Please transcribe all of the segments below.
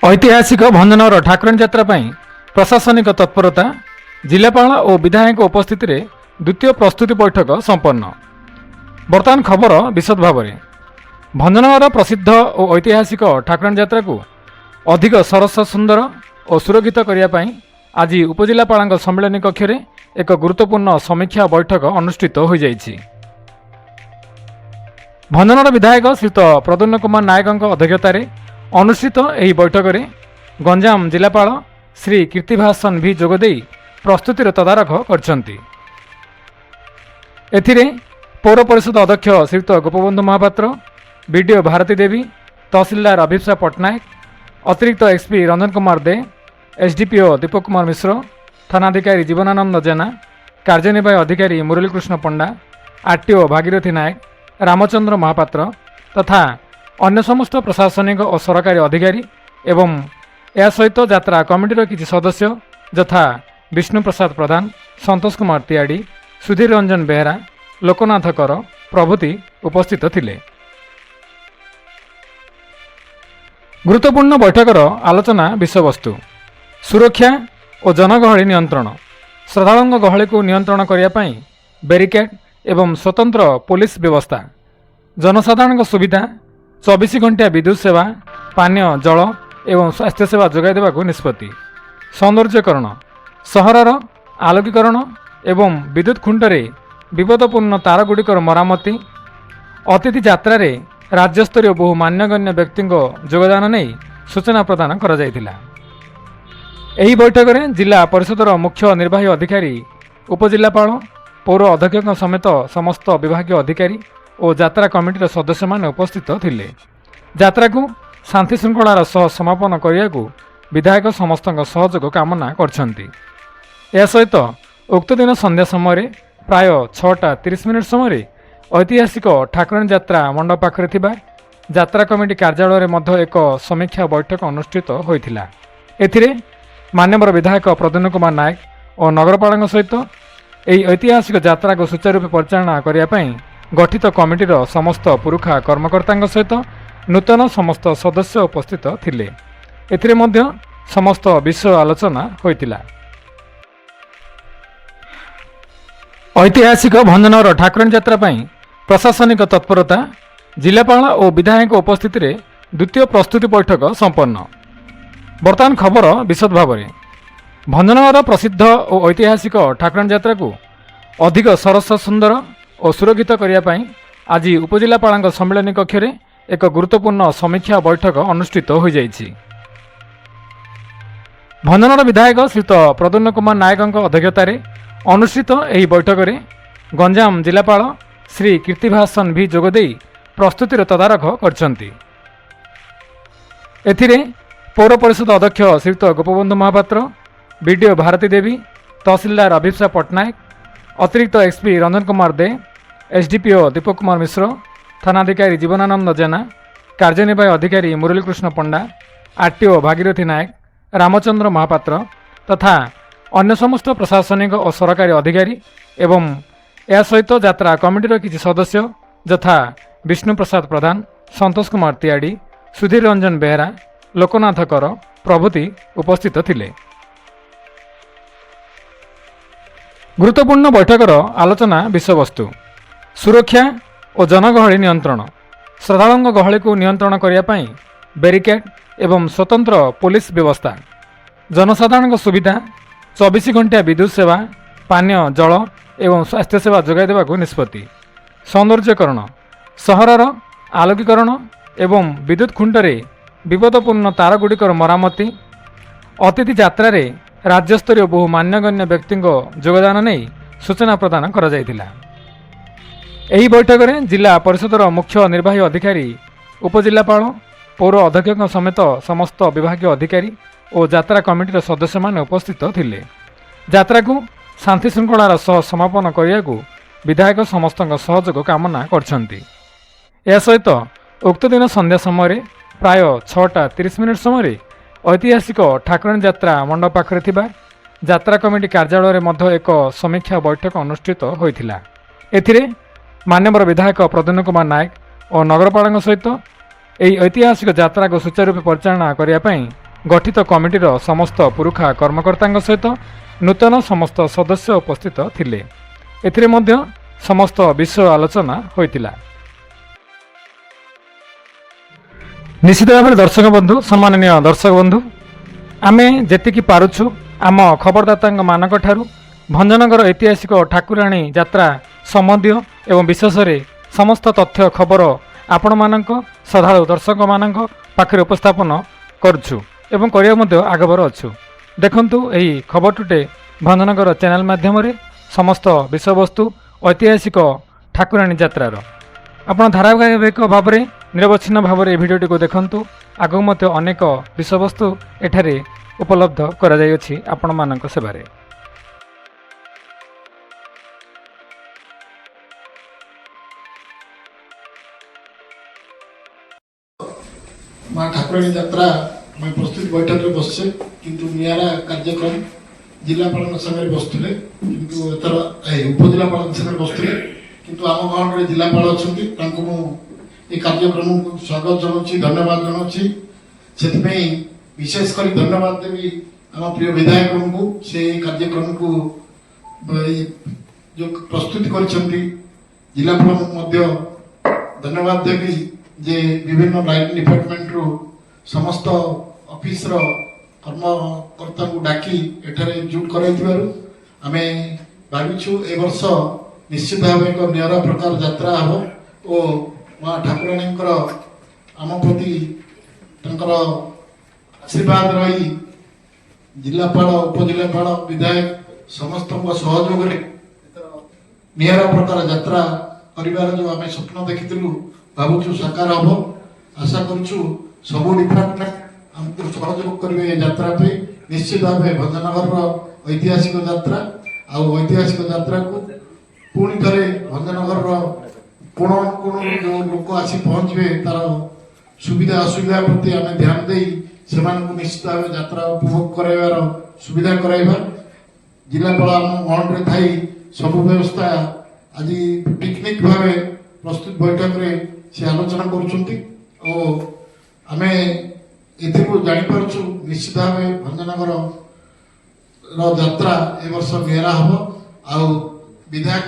ऐतिहासिक भंजनगर ठाकुराणी यात्रा प्रशासनिक तत्परता जिलापाल और विधायक उपस्थित द्वितीय प्रस्तुति बैठक संपन्न। बर्तमान खबर विशद भाव में भंजनगर प्रसिद्ध और ऐतिहासिक ठाकुराणी यात्रा को अधिक सरस सुंदर और सुरक्षित करने आज उपजिलापाल सम्मेलन कक्ष में एक गुरुत्वपूर्ण समीक्षा बैठक अनुष्ठित हो जाइछि। भंजनगर विधायक श्रीयुत प्रद्युम्न कुमार नायक अध्यक्षतार अनुष्ठित यह बैठक में गंजाम जिलापाल श्री कीर्तिभासन भी जोगदे प्रस्तुतिर तदारख करछन्ति। एथिरे पौर परिषद अध्यक्ष श्रीयुत गोपबंधु महापात्र, बीडीओ भारती देवी, तहसीलदार अभिप्सा पट्टनायक, अतिरिक्त एसपी रंजन कुमार दे, एसडीपीओ दीपक कुमार मिश्र, थानाधिकारी जीवनानंद जेना, कार्यनिर्वाही अधिकारी मुरलीकृष्ण पंडा, आरटीओ भागीरथी नायक, रामचंद्र महापात्र तथा अन्य समस्त प्रशासनिक और सरकारी अधिकारी एवं या सहित यात्रा कमिटीर किसी सदस्य यथा विष्णु प्रसाद प्रधान, संतोष कुमार तियाड़ी, सुधीर रंजन बेहरा, लोकनाथ कर प्रभृति उपस्थित थिले। गुरुत्वपूर्ण बैठकर आलोचना विषयवस्तु सुरक्षा और जनगहली नियंत्रण। श्रद्धालुओं गहली को नियंत्रण करने बैरिकेड एवं स्वतंत्र पुलिस व्यवस्था, जनसाधारण सुविधा, 24 घंटा विद्युत सेवा, पानीय जल एवं स्वास्थ्य सेवा जोगाई देवाक निष्पत्ति, सौंदर्यकरण, सहरर आलोकीकरण एवं विद्युत खुंटरे विपदपूर्ण तारगुड़िकर मरामती, अतिथि यात्रा राज्यस्तरीय बहु मान्यगण्य व्यक्ति योगदान नहीं सूचना प्रदान करा जायतिला। एही बैठक में जिला परिषदर मुख्य निर्वाही अधिकारी, उपजिलापाल, पौर अध्यक्ष समेत समस्त विभागीय अधिकारी और यात्रा कमिटीर सदस्य माने उपस्थित थिले। यात्रा को शांति श्रृंखलार सह समापन करने को विधायक समस्त सहयोग कामना करछन्ति। या सहित उक्त दिन संध्या समय प्राय 6:30 समय ऐतिहासिक ठाकुराणी यात्रा मंडप पाखरे थिबा यात्रा कमिटी कार्यालय में एक समीक्षा बैठक अनुष्ठित होइथिला। एथिरे माननीय विधायक प्रद्युम्न कुमार नायक और नगरपाल सहित यही ऐतिहासिक यात्रा को सुचारू रूप परिचालना करने गठित कमिटीर समस्त पुरुखा कर्मकर्ता सहित नूतन समस्त सदस्य उपस्थित थिले। एथिरे मध्य समस्त विषय आलोचना होइतिला। ऐतिहासिक भंजनगर ठाकुराणी यात्रा प्रशासनिक तत्परता जिलापाल और विधायक उपस्थित द्वितीय प्रस्तुति बैठक संपन्न। बर्तमान खबर विशद भाव में भंजनगर प्रसिद्ध और ऐतिहासिक ठाकुराणी यात्रा को अधिक सरस सुंदर और सुरक्षित करने आज उपजिलापाल सम्मेलन कक्ष में एक गुरुत्वपूर्ण समीक्षा बैठक अनुष्ठित हो जाइछि। भंजनगर विधायक श्रीयुत प्रद्युम्न कुमार नायक अध्यक्षतार अनुष्ठित यह बैठक में गंजाम जिलापाल श्री कीर्तिभासन भी जोगदे प्रस्तुतिर तदारख करछन्ति। एथिरे पौर परिषद अध्यक्ष श्रीयुत गोपबंधु महापात्र, बीडीओ भारती देवी, तहसीलदार अभिप्सा पट्टनायक, अतिरिक्त एसपी रंजन कुमार दे, एसडीपीओ दीपक कुमार मिश्र, थानाधिकारी जीवनानंद जेना, कार्यनिर्वाही अधिकारी मुरलीकृष्ण पंडा, आरटीओ भागीरथी नायक, रामचंद्र महापात्र तथा अन्य समस्त प्रशासनिक और सरकारी अधिकारी एवं या सहित यात्रा कमिटीर किसी सदस्य यथा विष्णु प्रसाद प्रधान, संतोष कुमार तियाड़ी, सुधीर रंजन बेहरा, लोकनाथ कर प्रभृति उपस्थित थिले। गुरुत्वपूर्ण बैठकर आलोचना विषयवस्तु सुरक्षा और जनगहली नियंत्रण। श्रद्धालुओं गहली को नियंत्रण करने बैरिकेड एवं स्वतंत्र पुलिस व्यवस्था, जनसाधारण सुविधा, 24 घंटा विद्युत सेवा, पानीय जल एवं स्वास्थ्य सेवा जोगाई देवाक निष्पत्ति, सौंदर्यकरण, सहरर आलोकीकरण एवं विद्युत खुंटरे विपदपूर्ण तारगुड़िकर मरामती, अतिथि यात्रा राज्यस्तरीय बहु मान्यगण्य व्यक्ति योगदान नहीं सूचना प्रदान करा जायतिला। एही बैठक में जिला परिषदर मुख्य निर्वाही अधिकारी, उपजिलापाल, पौर अध्यक्ष समेत समस्त विभागीय अधिकारी और यात्रा कमिटीर सदस्य माने उपस्थित थिले। यात्रा को शांति श्रृंखलार सह समापन करने को विधायक समस्त सहयोग कामना करछन्ति। या सहित उक्त दिन संध्या समय प्राय 6:30 समय ऐतिहासिक ठाकुराणी यात्रा मंडप पाखरे थिबा यात्रा कमिटी कार्यालय में एक समीक्षा बैठक अनुष्ठित होइथिला। एथिरे माननीय विधायक प्रद्युम्न कुमार नायक और नगरपाल सहित ଏହି ଐତିହାସିକ ଯାତ୍ରାକୁ ସୁଚାରୁରୂପେ ପରିଚାଳନା କରିବା ପାଇଁ ଗଠିତ କମିଟିର ସମସ୍ତ ପୁରୁଖା କର୍ମକର୍ତ୍ତାଙ୍କ ସହିତ ନୂତନ ସମସ୍ତ ସଦସ୍ୟ ଉପସ୍ଥିତ ଥିଲେ। ଏଥିରେ ମଧ୍ୟ ସମସ୍ତ ବିଷୟ ଆଲୋଚନା ହୋଇଥିଲା। ନିଶ୍ଚିତ ଭାବରେ ଦର୍ଶକ ବନ୍ଧୁ, ସମ୍ମାନନୀୟ ଦର୍ଶକ ବନ୍ଧୁ, ଆମେ ଯେତିକି ପାରୁଛୁ ଆମ ଖବରଦାତାଙ୍କ ମାନଙ୍କ ଠାରୁ ଭଞ୍ଜନଗର ଐତିହାସିକ ଠାକୁରାଣୀ ଯାତ୍ରା ସମ୍ବନ୍ଧୀୟ ଏବଂ ବିଶେଷରେ ସମସ୍ତ ତଥ୍ୟ ଖବର ଆପଣମାନଙ୍କ ଶ୍ରଦ୍ଧାଳୁ ଦର୍ଶକମାନଙ୍କ ପାଖରେ ଉପସ୍ଥାପନ କରୁଛୁ ଏବଂ କରିବା ମଧ୍ୟ ଆଗଭର ଅଛୁ। ଦେଖନ୍ତୁ ଏହି ଖବରଟିରେ ଭଞ୍ଜନଗର ଚ୍ୟାନେଲ ମାଧ୍ୟମରେ ସମସ୍ତ ବିଷୟବସ୍ତୁ ଐତିହାସିକ ଠାକୁରାଣୀ ଯାତ୍ରାର ଆପଣ ଧାରାବାହିକ ଭାବରେ ନିରବଚ୍ଛିନ୍ନ ଭାବରେ ଏହି ଭିଡ଼ିଓଟିକୁ ଦେଖନ୍ତୁ। ଆଗକୁ ମଧ୍ୟ ଅନେକ ବିଷୟବସ୍ତୁ ଏଠାରେ ଉପଲବ୍ଧ କରାଯାଇଅଛି ଆପଣମାନଙ୍କ ସେବାରେ। माँ ठाकुराणी यात्रा मैं प्रस्तुत बैठक में बसचे किंतु नियारा कार्यक्रम जिलापाल संगे बसुले किंतु एथर उपजिलापाल संगे बसुले किंतु आम गाँव में जिलापाल अच्छा ये कार्यक्रम को स्वागत जनाऊँगी, धन्यवाद जनाऊँगी। से विशेषकर धन्यवाद देवी आम प्रिय विधायक को से कार्यक्रम को जो प्रस्तुत कर जिलापाल धन्यवाद देवी जे विभिन्न लाइन डिपार्टमेंट रु समस्त ऑफिस रो कर्मकर्ता को डाकी एठारे एकजुट कराइथिबारु आमे भाविछु ए वर्ष निश्चित भाव एक निरा प्रकार यात्रा हबो ओ मां ठाकुराणींकर आम प्रति तंकर आशीर्वाद रही जिलापाल उपजिलापाल विधायक समस्त सहयोग रे निरा प्रकार यात्रा परिवार जो आमे स्वप्न देखिथिलु भावुछु साकार हम। आशा करुछु सबू डिपार्टमेंट हमको सहयोग करेंगे यात्रा पे। निश्चित भाव भंजनगर ऐतिहासिक यात्रा ऐतिहासिक यात्रा को पुणी थे भंजनगर कोण कोण जो लोक आसी पहुँचे तार सुविधा असुविधा प्रति आम ध्यान दे निश्चित भाव यात्रा उपभोग कराइबार सुविधा कराइबा। जिलापाल आम गाँव में थी सब व्यवस्था आज पिकनिक भाव प्रस्तुत बैठक रे से आलोचना करुँच जापारु निश्चित भाव भंजनगर यात्रा ए वर्ष निरा हम। विधायक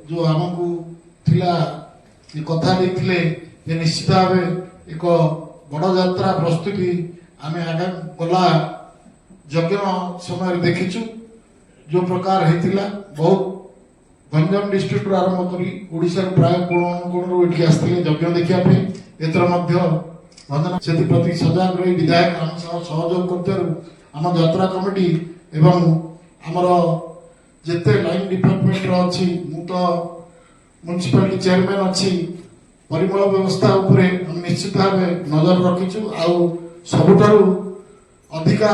जो आमको कथा देते निश्चित भाव एक बड़ यात्रा प्रस्तुति आम आगे गला यज्ञ समय देखीचु जो प्रकार होता बहुत गंजाम डिस्ट्रिक्ट आरंभ करी ओडिशा प्राय कोण कोण ये आसते यज्ञ देखापी एथर भंजन से प्रति सजग रही विधायक आम सहयोग कर आम यात्रा कमिटी एवं आमर जिते लाइन डिपार्टमेंट अच्छी मु तो म्युनिसिपालिटी चेयरमैन अच्छी परिमल व्यवस्था उपरे हम निश्चित भाव नजर रखीचु सबुठारु अधिका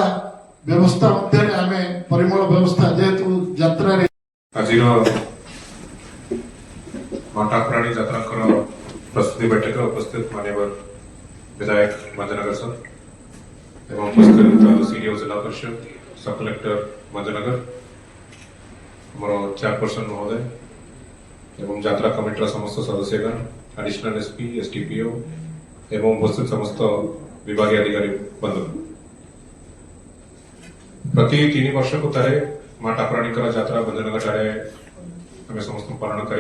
व्यवस्था मध्य आम परिमल व्यवस्था जेहेतु यात्रा मां ठाकुराणी यात्रा प्रस्तुति बैठक उपस्थित मान्यवर विधायक भंजनगर सर एवं उपस्थित सीडीओ जिला परिषद सब कलेक्टर भंजनगर मोर चेयरपर्सन महोदय एवं यात्रा कमिटी समस्त सदस्यगण एडिशनल एसपी एसडीपीओ एवं उपस्थित समस्त विभागीय अधिकारी बंधु प्रति 3 वर्ष को तारे मां ठाकुराणी यात्रा भंजनगर ठारे आम समस्त पालन कर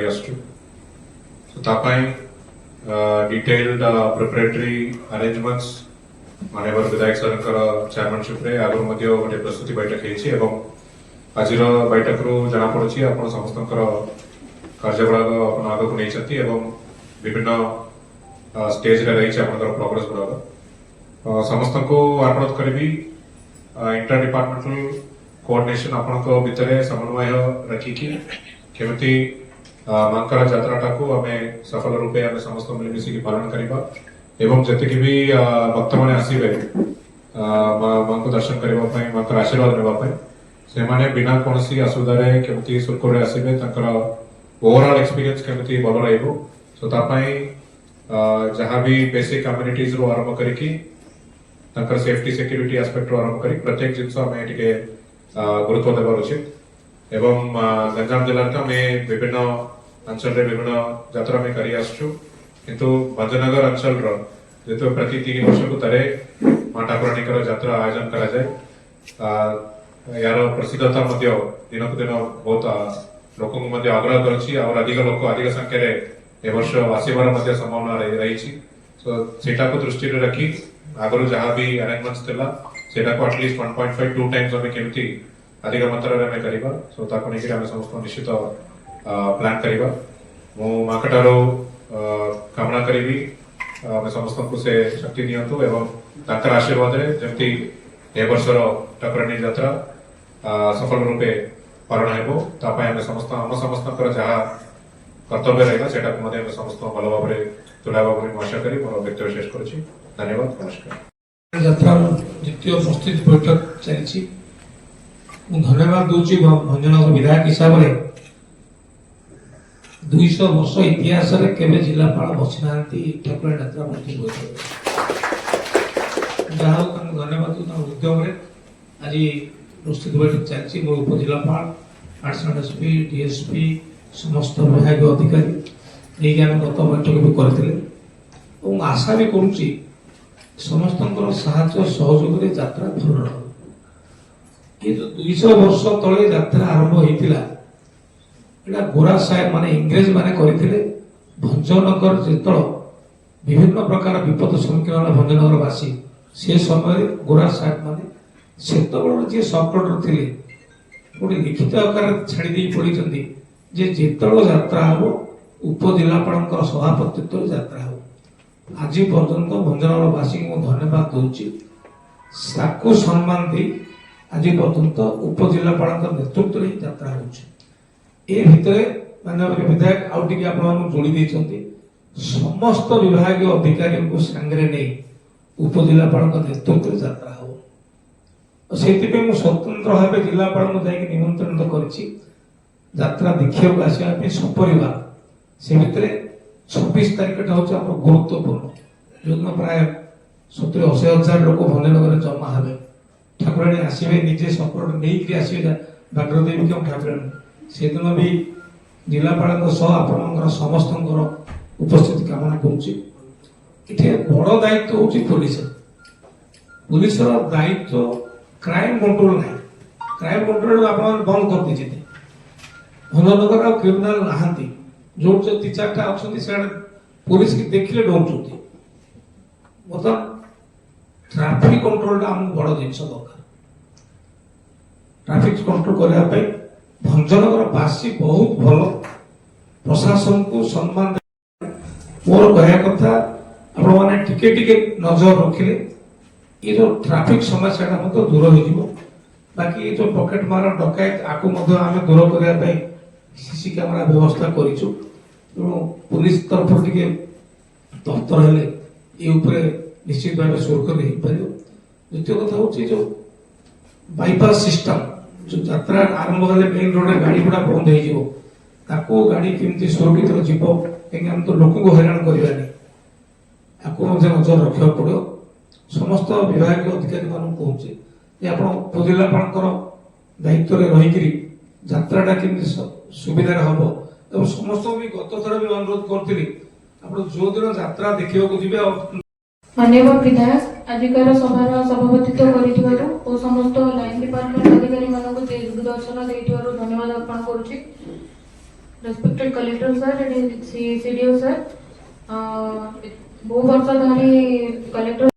डिटेल्ड प्रिपरेटरी अरेंजमेंट्स माननीय विधायक सर चेयरमैनशिप रे आगु गोटे प्रस्तुति बैठक आज बैठक रु जना पड़ी आप समस्त कार्यकलाप आग को नहीं विभिन्न स्टेज रे रही प्रोग्रेस गुड़ाक समस्त को अनुरोध करी इंटर डिपार्टमेंटल कोऑर्डिनेशन आपण भितर समन्वय रखिकी केमती मांकर यात्रा को आम सफल रूपे आम समस्त मिलमिशिकी पालन करवा एवं जी भी भक्त मैंने आसवे मां को दर्शन करने मां आशीर्वाद नापी से माने बिना कौन असुविधा केमती सुरखुर आसवे ओवरऑल एक्सपीरियंस केमती भल सो जहाँ भी बेसिक कम्युनिटीज रू आरंभ करी सेफ्टी सिक्योरिटी एस्पेक्ट रू आरंभ करी प्रत्येक जिनस आम गुरुत्व देवार उचित एवं गंजाम जिले में विभिन्न अंचल विभिन्न यात्रा में करी आसु किंतु भंजनगर अंचल ଯେହେତୁ ପ୍ରତି 3 ବର୍ଷକୁ ଥରେ ମା ଠାକୁରାଣୀଙ୍କର ଯାତ୍ରା ଆୟୋଜନ କରାଯାଏ। यार प्रसिद्धता मध्य दिनक दिन बहुत लोक आग्रह करुच्ची और अधिक लोक अधिक संख्या ए वर्ष आसबार संभावना रही सो सेटा को दृष्टि रखी आगु जहाँ भी अरेंजमेंट्स थिला सेटा को एटलिस्ट 1.5 2 टाइम्स आम केमती अधिक मात्रा में करवा सो ताको लेकिन आम समस्त निश्चित प्लान करवा मु माकटार कामना करी आम समस्त को से शक्ति दिंतु एवं ताकर आशीर्वाद जमती ए वर्षर ठाकुराणी यात्रा सफल रूपे पालन हेबो तापाय आम समस्त जहाँ कर्तव्य रहेगा सेटा को आम समस्त भल भाव तुलाइबा आशा करी मोर व्यक्तिगत शेष करुच्ची। धन्यवाद, नमस्कार। यात्रा द्वितीय प्रस्तुति बैठक चली धन्यवाद दूची भंजनगर विधायक हिसाब से 200 वर्ष इतिहास केवे जिलापाल बसी ना ठाकुराणी यात्रा बैठक जहाँ धन्यवाद उद्यम आज प्रस्तुति बैठक चलती मो उपजिलापाल एडिशनल एसपी डीएसपी समस्त विभाग अधिकारी ये आम गत बैठक भी करते आशा भी करुच्ची समस्त साहाय्य सहयोग यात्रा भल रहा ये जो 200 वर्ष तले यात्रा आरंभ होता गोरा साहेब माने इंग्रेज माने करथिले भंजनगर जेतल विभिन्न प्रकार विपद सम्मुखीन भंजनगर वासी से समय गोरा साहेब माने सेतबेले जे सब कलेक्टर थिले गोटे लिखित आकार छाड़ी दे पड़ी जे जेतल यात्रा हम उपजिलापाल सभापतित्व यात्रा हो आज पर्यंत भंजनगर वासी को धन्यवाद दूची ताकू सम्मान दे आज पर्यंत उपजिलापाल नेतृत्व में यात्रा हो माननीय विधायक आउ टिके आपण जोड़ी देछंती समस्त विभाग अधिकारी को संगे नहीं उपजिलापाल नेतृत्व में यात्रा हो से स्वतंत्र भाव जिलापाल को जाकि निमंत्रण करिछि यात्रा देखियो आसवा सपरिवार से भितर 26 तारीख हूँ गुरुत्वपूर्ण जो दिन प्राय 70-80 हजार लोक भंजनगर जमा हे ठाकुराणी आसवे निजे सपोर्ट नहीं आसवे भाग्यदेवी ठाकुराणी से दिन भी जिलापाल आपण समस्त उपस्थिति कामना करुच्ची बड़ दायित्व हूँ पुलिस पुलिस दायित्व क्राइम कंट्रोल ना क्राइम कंट्रोल आप बंद कर दीजिए भंजनगर क्रिमिनाल नहांती जो 3-4टा अच्छा पुलिस की देखिले डर बर्तमान ट्राफिक कंट्रोल आम बड़ जिन दरकार ट्राफिक कंट्रोल करने भंजनगर बासी बहुत भल प्रशासन को सम्मान मोर कहया कथा आपण माने टिके टिके नजर रखिले ये जो ट्राफिक समस्या दूर हो बाकी ये जो पॉकेट मार डकायत आकु आम दूर करने सीसी कैमेरा व्यवस्था करूँ पुलिस तरफ टे तत्पर हेले ये निश्चित भाव सुरक्षित हो पार द्वितीय कथा हूँ जो बाईपास सिस्टम जो यात्रा आरंभ हेले मेन रोड गाड़ी गुड़ा बंद हो गाड़ी केमती सुरक्षित जीव कहीं आम तो लोक को हैरान करानी आपको नजर रखा पड़ो समस्त विभाग अधिकारी मान कहूँ आप उपजिलापाल दायित्व रहीकि यात्राटा केमती सुविधा हम और समस्त भी गत थर भी अनुरोध करी जो दिन यात्रा देखा जी माननीय विधायक आजिकार सभार सभापतित्व कर समस्त लाइन डिपार्टमेंट अधिकारी मानक दर्शन देथिबारु धन्यवाद अर्पण करुच्ची। Respected collector sir CDO sir बहु वर्ष धरी कलेक्टर